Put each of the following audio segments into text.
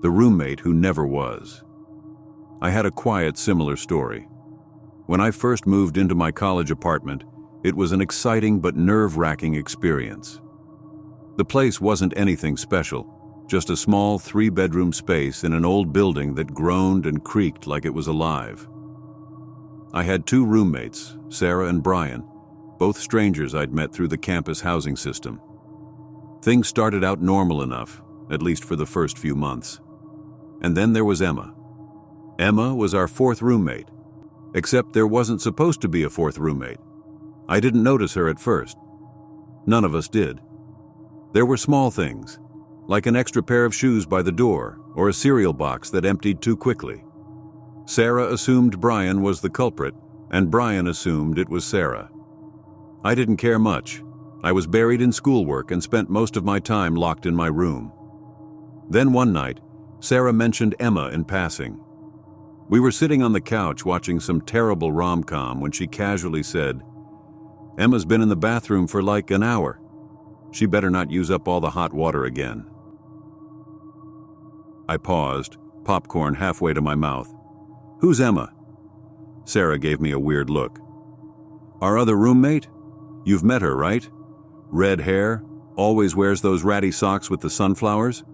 the roommate who never was. I had a quiet, similar story. When I first moved into my college apartment, it was an exciting but nerve-wracking experience. The place wasn't anything special, just a small 3-bedroom space in an old building that groaned and creaked like it was alive. I had 2 roommates, Sarah and Brian, both strangers I'd met through the campus housing system. Things started out normal enough, at least for the first few months. And then there was Emma. Emma was our 4th roommate, except there wasn't supposed to be a 4th roommate. I didn't notice her at first. None of us did. There were small things, like an extra pair of shoes by the door or a cereal box that emptied too quickly. Sarah assumed Brian was the culprit, and Brian assumed it was Sarah. I didn't care much. I was buried in schoolwork and spent most of my time locked in my room. Then one night, Sarah mentioned Emma in passing. We were sitting on the couch watching some terrible rom-com when she casually said, "Emma's been in the bathroom for like an hour. She better not use up all the hot water again." I paused, popcorn halfway to my mouth. "Who's Emma?" Sarah gave me a weird look. "Our other roommate? You've met her, right? Red hair, always wears those ratty socks with the sunflowers?"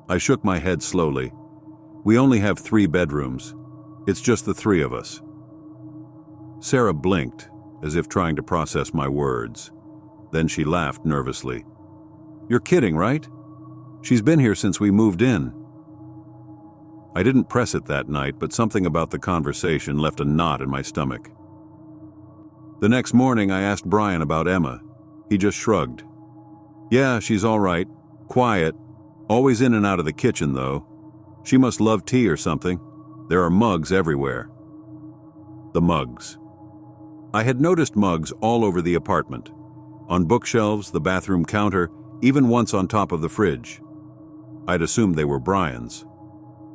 I shook my head slowly. "We only have 3 bedrooms. It's just the 3 of us." Sarah blinked, as if trying to process my words. Then she laughed nervously. "You're kidding, right? She's been here since we moved in." I didn't press it that night, but something about the conversation left a knot in my stomach. The next morning I asked Brian about Emma. He just shrugged. "Yeah, she's all right. Quiet. Always in and out of the kitchen, though. She must love tea or something. There are mugs everywhere." The mugs. I had noticed mugs all over the apartment. On bookshelves, the bathroom counter, even once on top of the fridge. I'd assumed they were Brian's.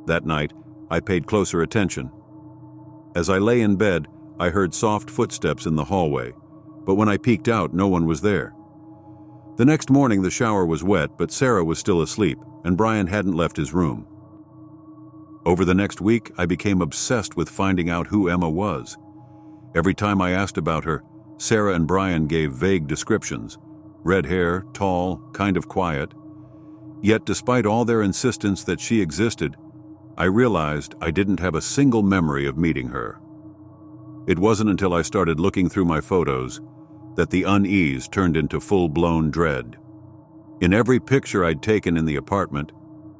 That night, I paid closer attention. As I lay in bed, I heard soft footsteps in the hallway, but when I peeked out, no one was there. The next morning, the shower was wet, but Sarah was still asleep, and Brian hadn't left his room. Over the next week, I became obsessed with finding out who Emma was. Every time I asked about her, Sarah and Brian gave vague descriptions. Red hair, tall, kind of quiet. Yet despite all their insistence that she existed, I realized I didn't have a single memory of meeting her. It wasn't until I started looking through my photos that the unease turned into full-blown dread. In every picture I'd taken in the apartment,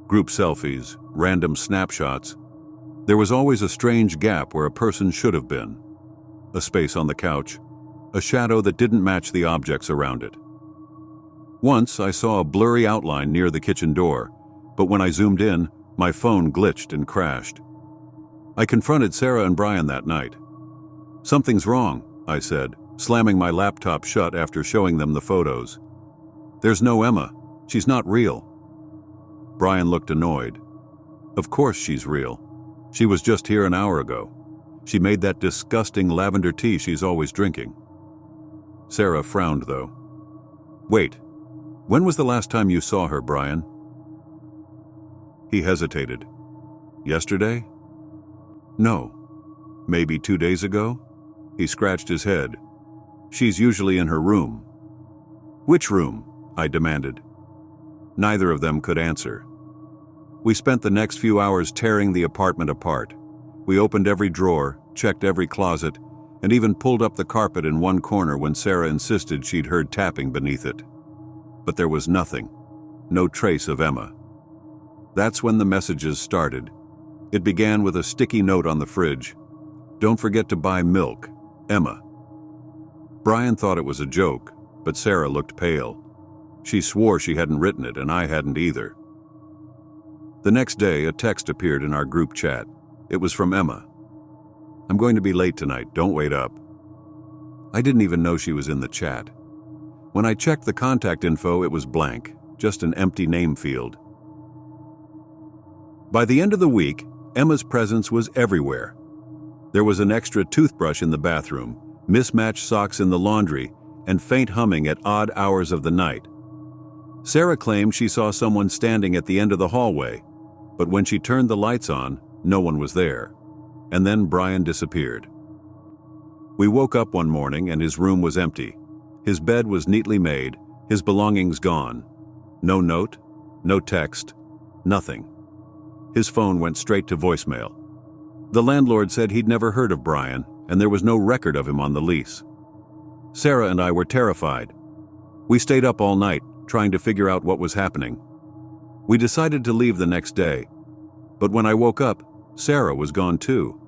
group selfies, random snapshots, there was always a strange gap where a person should have been. A space on the couch, a shadow that didn't match the objects around it. Once I saw a blurry outline near the kitchen door, but when I zoomed in, my phone glitched and crashed. I confronted Sarah and Brian that night. "Something's wrong," I said, slamming my laptop shut after showing them the photos. "There's no Emma. She's not real." Brian looked annoyed. "Of course she's real. She was just here an hour ago. She made that disgusting lavender tea she's always drinking." Sarah frowned, though. "Wait, when was the last time you saw her, Brian?" He hesitated. "Yesterday?" "No. Maybe 2 days ago?" He scratched his head. "She's usually in her room." "Which room?" I demanded. Neither of them could answer. We spent the next few hours tearing the apartment apart. We opened every drawer, checked every closet, and even pulled up the carpet in one corner when Sarah insisted she'd heard tapping beneath it. But there was nothing. No trace of Emma. That's when the messages started. It began with a sticky note on the fridge. "Don't forget to buy milk. Emma." Brian thought it was a joke, but Sarah looked pale. She swore she hadn't written it, and I hadn't either. The next day, a text appeared in our group chat. It was from Emma. "I'm going to be late tonight. Don't wait up." I didn't even know she was in the chat. When I checked the contact info, it was blank, just an empty name field. By the end of the week, Emma's presence was everywhere. There was an extra toothbrush in the bathroom, mismatched socks in the laundry, and faint humming at odd hours of the night. Sarah claimed she saw someone standing at the end of the hallway. But when she turned the lights on, no one was there. And then Brian disappeared. We woke up one morning and his room was empty. His bed was neatly made, his belongings gone. No note, no text, nothing. His phone went straight to voicemail. The landlord said he'd never heard of Brian, and there was no record of him on the lease. Sarah and I were terrified. We stayed up all night, trying to figure out what was happening. We decided to leave the next day, but when I woke up, Sarah was gone too.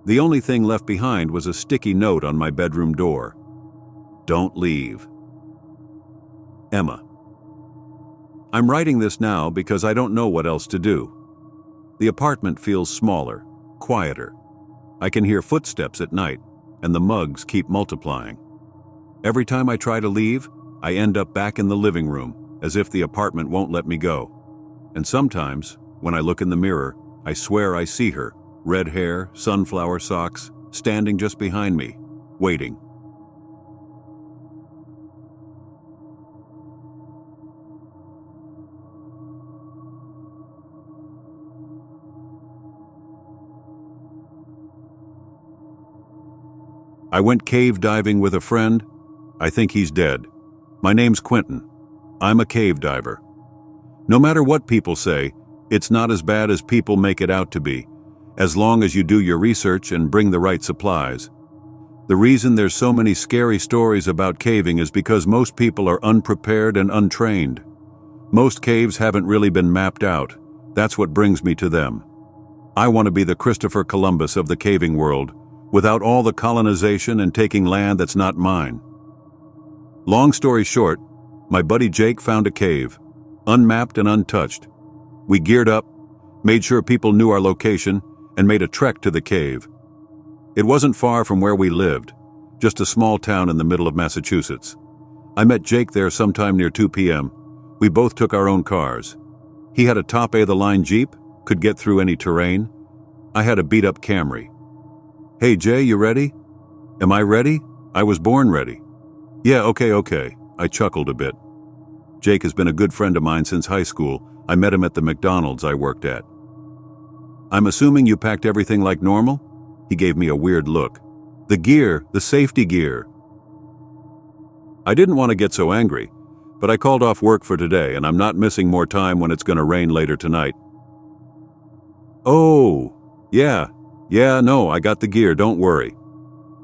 The only thing left behind was a sticky note on my bedroom door. Don't leave. Emma. I'm writing this now because I don't know what else to do. The apartment feels smaller, quieter. I can hear footsteps at night, and the mugs keep multiplying. Every time I try to leave, I end up back in the living room, as if the apartment won't let me go. And sometimes, when I look in the mirror, I swear I see her, red hair, sunflower socks, standing just behind me, waiting. I went cave diving with a friend. I think he's dead. My name's Quentin. I'm a cave diver. No matter what people say, it's not as bad as people make it out to be, as long as you do your research and bring the right supplies. The reason there's so many scary stories about caving is because most people are unprepared and untrained. Most caves haven't really been mapped out. That's what brings me to them. I want to be the Christopher Columbus of the caving world, without all the colonization and taking land that's not mine. Long story short, my buddy Jake found a cave, unmapped and untouched. We geared up, made sure people knew our location, and made a trek to the cave. It wasn't far from where we lived, just a small town in the middle of Massachusetts. I met Jake there sometime near 2 p.m. We both took our own cars. He had a top-of-the-line Jeep, could get through any terrain. I had a beat-up Camry. Hey Jay, you ready? Am I ready? I was born ready. Yeah, okay. I chuckled a bit. Jake has been a good friend of mine since high school. I met him at the McDonald's I worked at. I'm assuming you packed everything like normal? He gave me a weird look. The gear, the safety gear. I didn't want to get so angry, but I called off work for today and I'm not missing more time when it's going to rain later tonight. Oh, yeah, no, I got the gear, don't worry.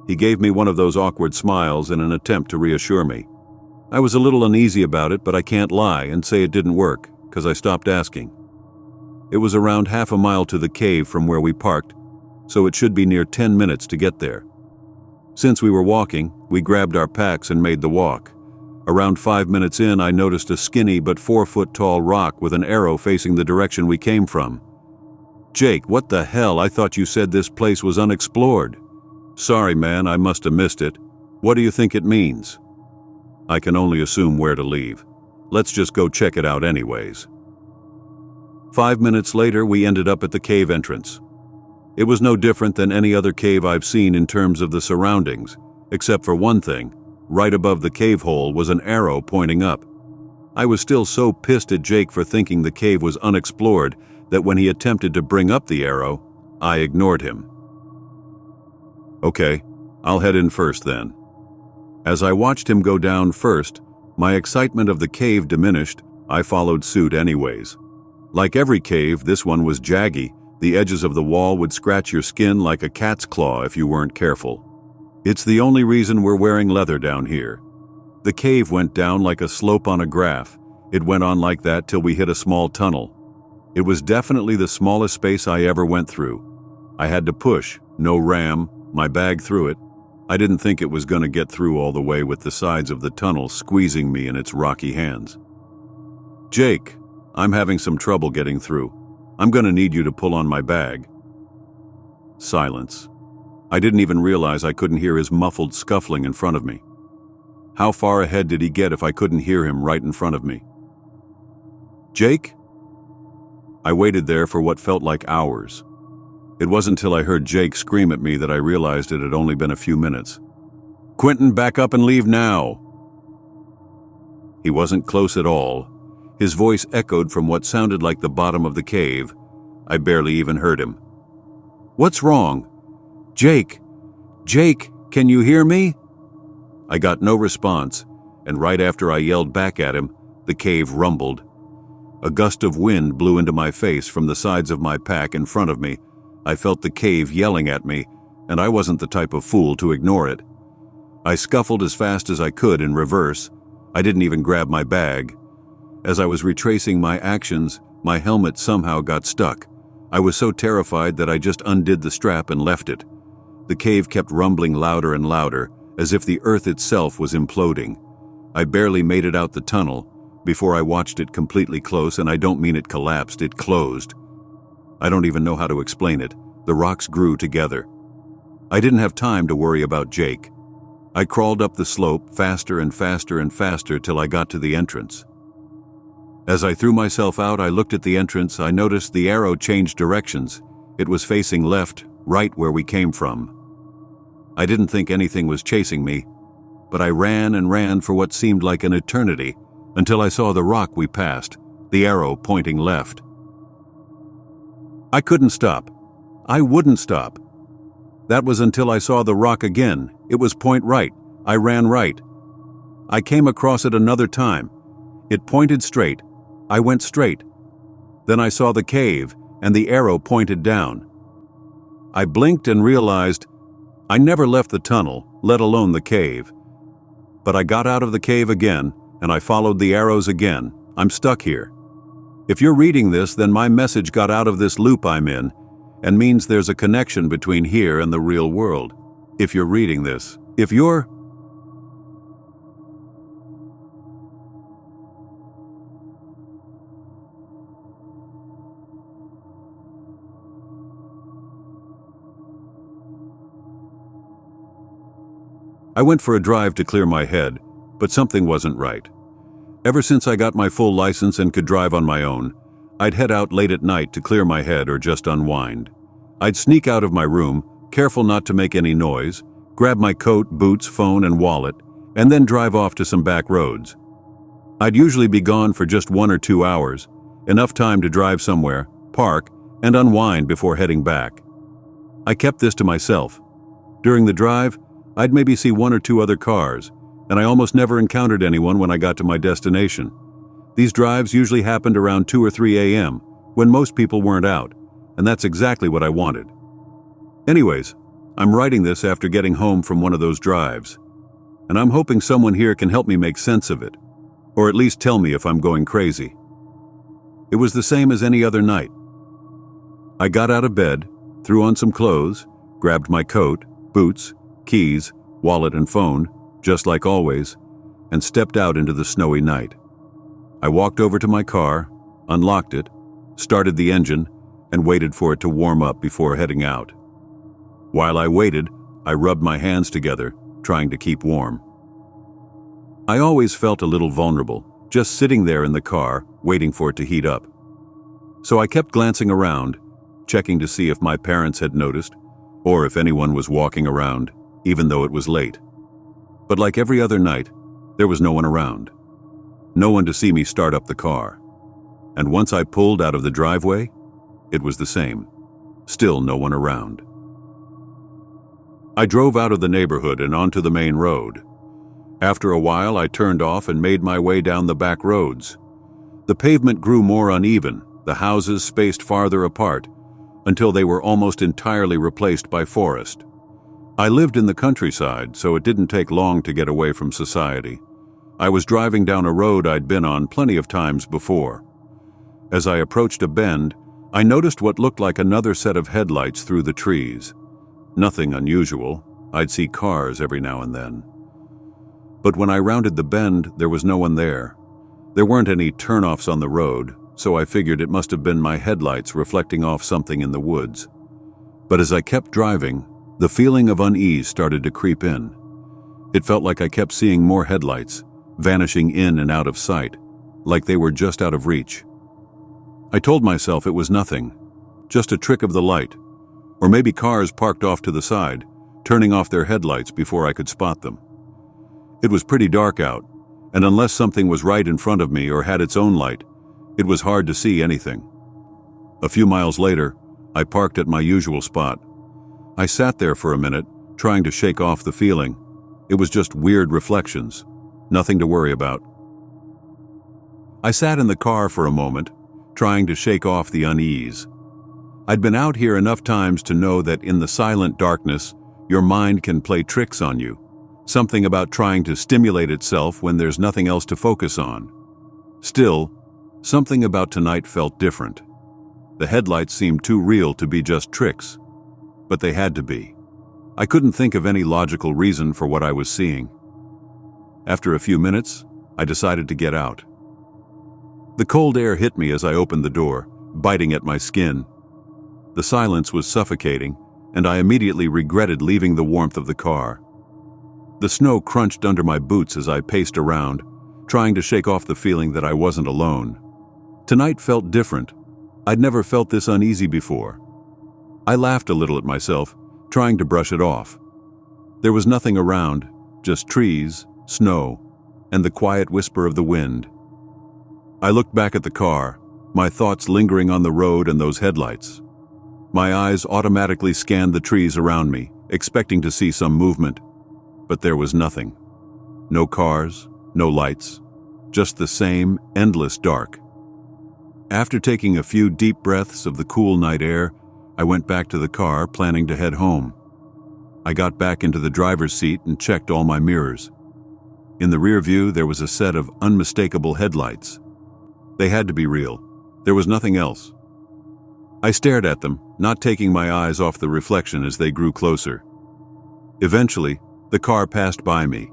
He gave me one of those awkward smiles in an attempt to reassure me. I was a little uneasy about it, but I can't lie and say it didn't work, because I stopped asking. It was around half a mile to the cave from where we parked, so it should be near 10 minutes to get there. Since we were walking, we grabbed our packs and made the walk. Around 5 minutes in, I noticed a skinny but 4-foot-tall rock with an arrow facing the direction we came from. Jake, what the hell? I thought you said this place was unexplored. Sorry, man, I must have missed it. What do you think it means? I can only assume where to leave. Let's just go check it out anyways. 5 minutes later, we ended up at the cave entrance. It was no different than any other cave I've seen in terms of the surroundings, except for one thing. Right above the cave hole was an arrow pointing up. I was still so pissed at Jake for thinking the cave was unexplored that when he attempted to bring up the arrow, I ignored him. Okay, I'll head in first then. As I watched him go down first, my excitement of the cave diminished. I followed suit anyways. Like every cave, this one was jaggy. The edges of the wall would scratch your skin like a cat's claw if you weren't careful. It's the only reason we're wearing leather down here. The cave went down like a slope on a graph. It went on like that till we hit a small tunnel. It was definitely the smallest space I ever went through. I had to push, no ram, my bag through it. I didn't think it was going to get through all the way with the sides of the tunnel squeezing me in its rocky hands. Jake, I'm having some trouble getting through. I'm going to need you to pull on my bag. Silence. I didn't even realize I couldn't hear his muffled scuffling in front of me. How far ahead did he get if I couldn't hear him right in front of me? Jake? I waited there for what felt like hours. It wasn't until I heard Jake scream at me that I realized it had only been a few minutes. Quentin, back up and leave now. He wasn't close at all. His voice echoed from what sounded like the bottom of the cave. I barely even heard him. "What's wrong? Jake! Jake, can you hear me?" I got no response, and right after I yelled back at him, the cave rumbled. A gust of wind blew into my face from the sides of my pack in front of me. I felt the cave yelling at me, and I wasn't the type of fool to ignore it. I scuffled as fast as I could in reverse. I didn't even grab my bag. As I was retracing my actions, my helmet somehow got stuck. I was so terrified that I just undid the strap and left it. The cave kept rumbling louder and louder, as if the earth itself was imploding. I barely made it out the tunnel before I watched it completely close, and I don't mean it collapsed, it closed. I don't even know how to explain it. The rocks grew together. I didn't have time to worry about Jake. I crawled up the slope faster and faster and faster till I got to the entrance. As I threw myself out, I looked at the entrance. I noticed the arrow changed directions. It was facing left, right where we came from. I didn't think anything was chasing me, but I ran and ran for what seemed like an eternity until I saw the rock we passed, the arrow pointing left. I couldn't stop. I wouldn't stop. That was until I saw the rock again. It was point right. I ran right. I came across it another time. It pointed straight. I went straight. Then I saw the cave, and the arrow pointed down. I blinked and realized I never left the tunnel, let alone the cave. But I got out of the cave again, and I followed the arrows again. I'm stuck here. If you're reading this, then my message got out of this loop I'm in, and means there's a connection between here and the real world. If you're reading this, if you're... I went for a drive to clear my head, but something wasn't right. Ever since I got my full license and could drive on my own, I'd head out late at night to clear my head or just unwind. I'd sneak out of my room, careful not to make any noise, grab my coat, boots, phone, and wallet, and then drive off to some back roads. I'd usually be gone for just 1 or 2 hours, enough time to drive somewhere, park, and unwind before heading back. I kept this to myself. During the drive, I'd maybe see 1 or 2 other cars, and I almost never encountered anyone when I got to my destination. These drives usually happened around 2 or 3 a.m., when most people weren't out, and that's exactly what I wanted. Anyways, I'm writing this after getting home from one of those drives, and I'm hoping someone here can help me make sense of it, or at least tell me if I'm going crazy. It was the same as any other night. I got out of bed, threw on some clothes, grabbed my coat, boots, keys, wallet, and phone, just like always, and stepped out into the snowy night. I walked over to my car, unlocked it, started the engine, and waited for it to warm up before heading out. While I waited, I rubbed my hands together, trying to keep warm. I always felt a little vulnerable, just sitting there in the car, waiting for it to heat up. So I kept glancing around, checking to see if my parents had noticed, or if anyone was walking around, even though it was late. But like every other night, there was no one around. No one to see me start up the car. And once I pulled out of the driveway, it was the same. Still no one around. I drove out of the neighborhood and onto the main road. After a while, I turned off and made my way down the back roads. The pavement grew more uneven, the houses spaced farther apart, until they were almost entirely replaced by forest. I lived in the countryside, so it didn't take long to get away from society. I was driving down a road I'd been on plenty of times before. As I approached a bend, I noticed what looked like another set of headlights through the trees. Nothing unusual. I'd see cars every now and then. But when I rounded the bend, there was no one there. There weren't any turnoffs on the road, so I figured it must have been my headlights reflecting off something in the woods. But as I kept driving, the feeling of unease started to creep in. It felt like I kept seeing more headlights, vanishing in and out of sight, like they were just out of reach. I told myself it was nothing, just a trick of the light, or maybe cars parked off to the side, turning off their headlights before I could spot them. It was pretty dark out, and unless something was right in front of me or had its own light, it was hard to see anything. A few miles later, I parked at my usual spot. I sat there for a minute, trying to shake off the feeling. It was just weird reflections, nothing to worry about. I sat in the car for a moment, trying to shake off the unease. I'd been out here enough times to know that in the silent darkness, your mind can play tricks on you. Something about trying to stimulate itself when there's nothing else to focus on. Still, something about tonight felt different. The headlights seemed too real to be just tricks, but they had to be. I couldn't think of any logical reason for what I was seeing. After a few minutes, I decided to get out. The cold air hit me as I opened the door, biting at my skin. The silence was suffocating, and I immediately regretted leaving the warmth of the car. The snow crunched under my boots as I paced around, trying to shake off the feeling that I wasn't alone. Tonight felt different. I'd never felt this uneasy before. I laughed a little at myself, trying to brush it off. There was nothing around, just trees, snow, and the quiet whisper of the wind. I looked back at the car, my thoughts lingering on the road and those headlights. My eyes automatically scanned the trees around me, expecting to see some movement. But there was nothing. No cars, no lights, just the same endless dark. After taking a few deep breaths of the cool night air, I went back to the car, planning to head home. I got back into the driver's seat and checked all my mirrors. In the rear view, there was a set of unmistakable headlights. They had to be real. There was nothing else. I stared at them, not taking my eyes off the reflection as they grew closer. Eventually, the car passed by me.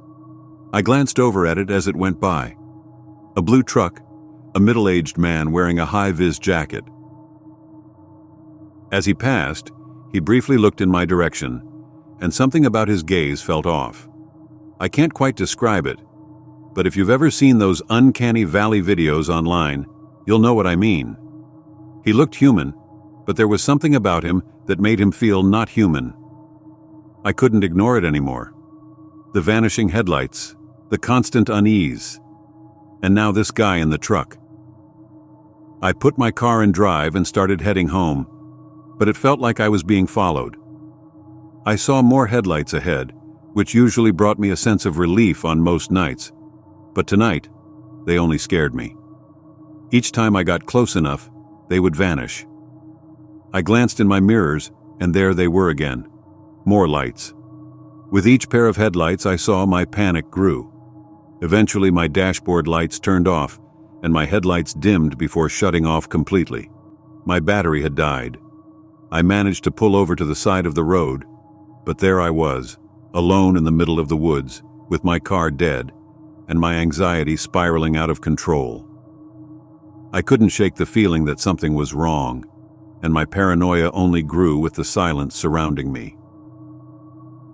I glanced over at it as it went by. A blue truck, a middle-aged man wearing a high-vis jacket. As he passed, he briefly looked in my direction, and something about his gaze felt off. I can't quite describe it, but if you've ever seen those uncanny valley videos online, you'll know what I mean. He looked human, but there was something about him that made him feel not human. I couldn't ignore it anymore. The vanishing headlights, the constant unease, and now this guy in the truck. I put my car in drive and started heading home, but it felt like I was being followed. I saw more headlights ahead, which usually brought me a sense of relief on most nights, but tonight, they only scared me. Each time I got close enough, they would vanish. I glanced in my mirrors, and there they were again. More lights. With each pair of headlights, I saw my panic grew. Eventually, my dashboard lights turned off, and my headlights dimmed before shutting off completely. My battery had died. I managed to pull over to the side of the road, but there I was, alone in the middle of the woods, with my car dead, and my anxiety spiraling out of control. I couldn't shake the feeling that something was wrong, and my paranoia only grew with the silence surrounding me.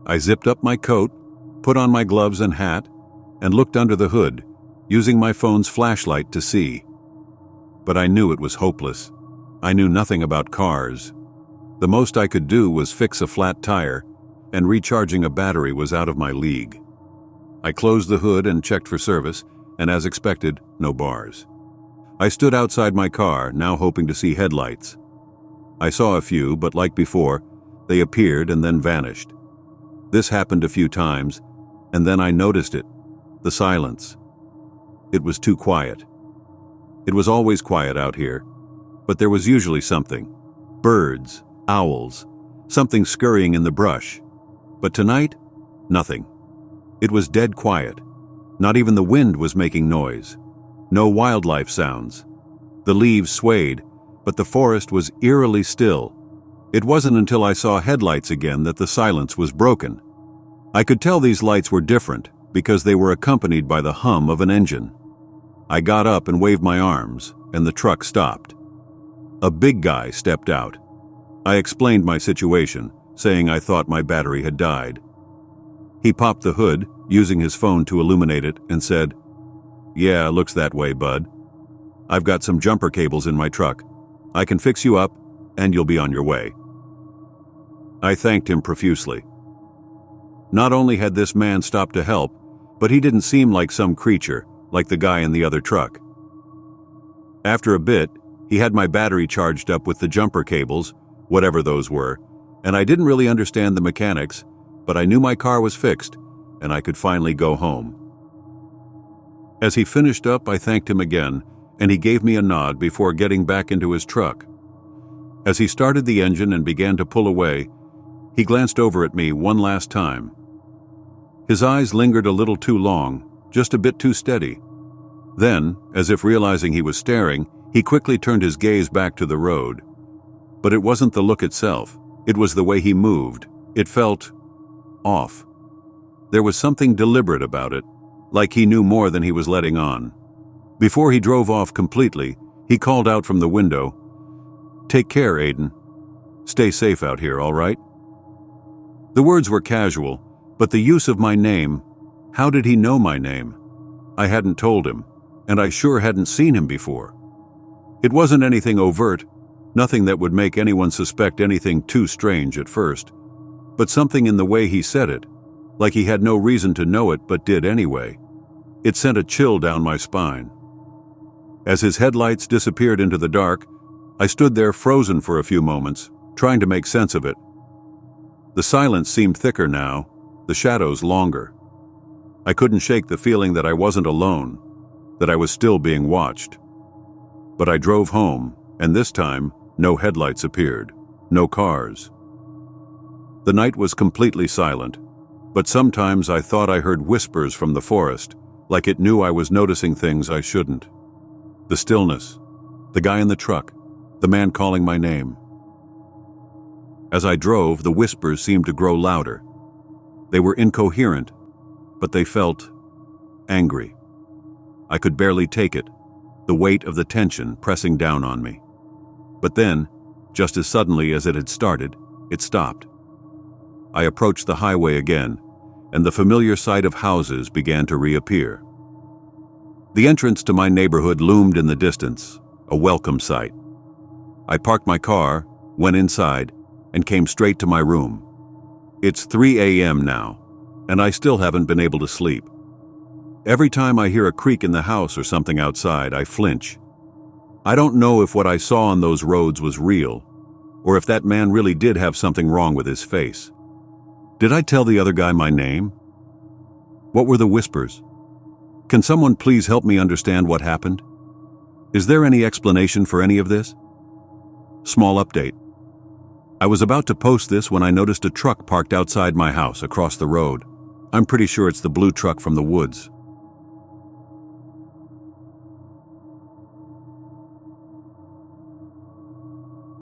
I zipped up my coat, put on my gloves and hat, and looked under the hood, using my phone's flashlight to see. But I knew it was hopeless. I knew nothing about cars. The most I could do was fix a flat tire, and recharging a battery was out of my league. I closed the hood and checked for service, and as expected, no bars. I stood outside my car, now hoping to see headlights. I saw a few, but like before, they appeared and then vanished. This happened a few times, and then I noticed it, the silence. It was too quiet. It was always quiet out here, but there was usually something. Birds, owls, something scurrying in the brush. But tonight, nothing. It was dead quiet. Not even the wind was making noise. No wildlife sounds. The leaves swayed, but the forest was eerily still. It wasn't until I saw headlights again that the silence was broken. I could tell these lights were different because they were accompanied by the hum of an engine. I got up and waved my arms, and the truck stopped. A big guy stepped out. I explained my situation, saying I thought my battery had died. He popped the hood, using his phone to illuminate it, and said, "Yeah, looks that way, bud. I've got some jumper cables in my truck. I can fix you up, and you'll be on your way." I thanked him profusely. Not only had this man stopped to help, but he didn't seem like some creature, like the guy in the other truck. After a bit, he had my battery charged up with the jumper cables, whatever those were, and I didn't really understand the mechanics, but I knew my car was fixed, and I could finally go home. As he finished up, I thanked him again, and he gave me a nod before getting back into his truck. As he started the engine and began to pull away, he glanced over at me one last time. His eyes lingered a little too long, just a bit too steady. Then, as if realizing he was staring, he quickly turned his gaze back to the road. But it wasn't the look itself, it was the way he moved. It felt off. There was something deliberate about it, like he knew more than he was letting on. Before he drove off completely, he called out from the window, "Take care, Aiden. Stay safe out here, all right?" The words were casual, but the use of my name, how did he know my name? I hadn't told him, and I sure hadn't seen him before. It wasn't anything overt, nothing that would make anyone suspect anything too strange at first, but something in the way he said it, like he had no reason to know it but did anyway. It sent a chill down my spine. As his headlights disappeared into the dark, I stood there frozen for a few moments, trying to make sense of it. The silence seemed thicker now, the shadows longer. I couldn't shake the feeling that I wasn't alone, that I was still being watched. But I drove home, and this time, no headlights appeared, no cars. The night was completely silent, but sometimes I thought I heard whispers from the forest, like it knew I was noticing things I shouldn't. The stillness, the guy in the truck, the man calling my name. As I drove, the whispers seemed to grow louder. They were incoherent, but they felt angry. I could barely take it, the weight of the tension pressing down on me. But then, just as suddenly as it had started, it stopped. I approached the highway again, and the familiar sight of houses began to reappear. The entrance to my neighborhood loomed in the distance, a welcome sight. I parked my car, went inside, and came straight to my room. It's 3 a.m. now, and I still haven't been able to sleep. Every time I hear a creak in the house or something outside, I flinch. I don't know if what I saw on those roads was real, or if that man really did have something wrong with his face. Did I tell the other guy my name? What were the whispers? Can someone please help me understand what happened? Is there any explanation for any of this? Small update. I was about to post this when I noticed a truck parked outside my house across the road. I'm pretty sure it's the blue truck from the woods.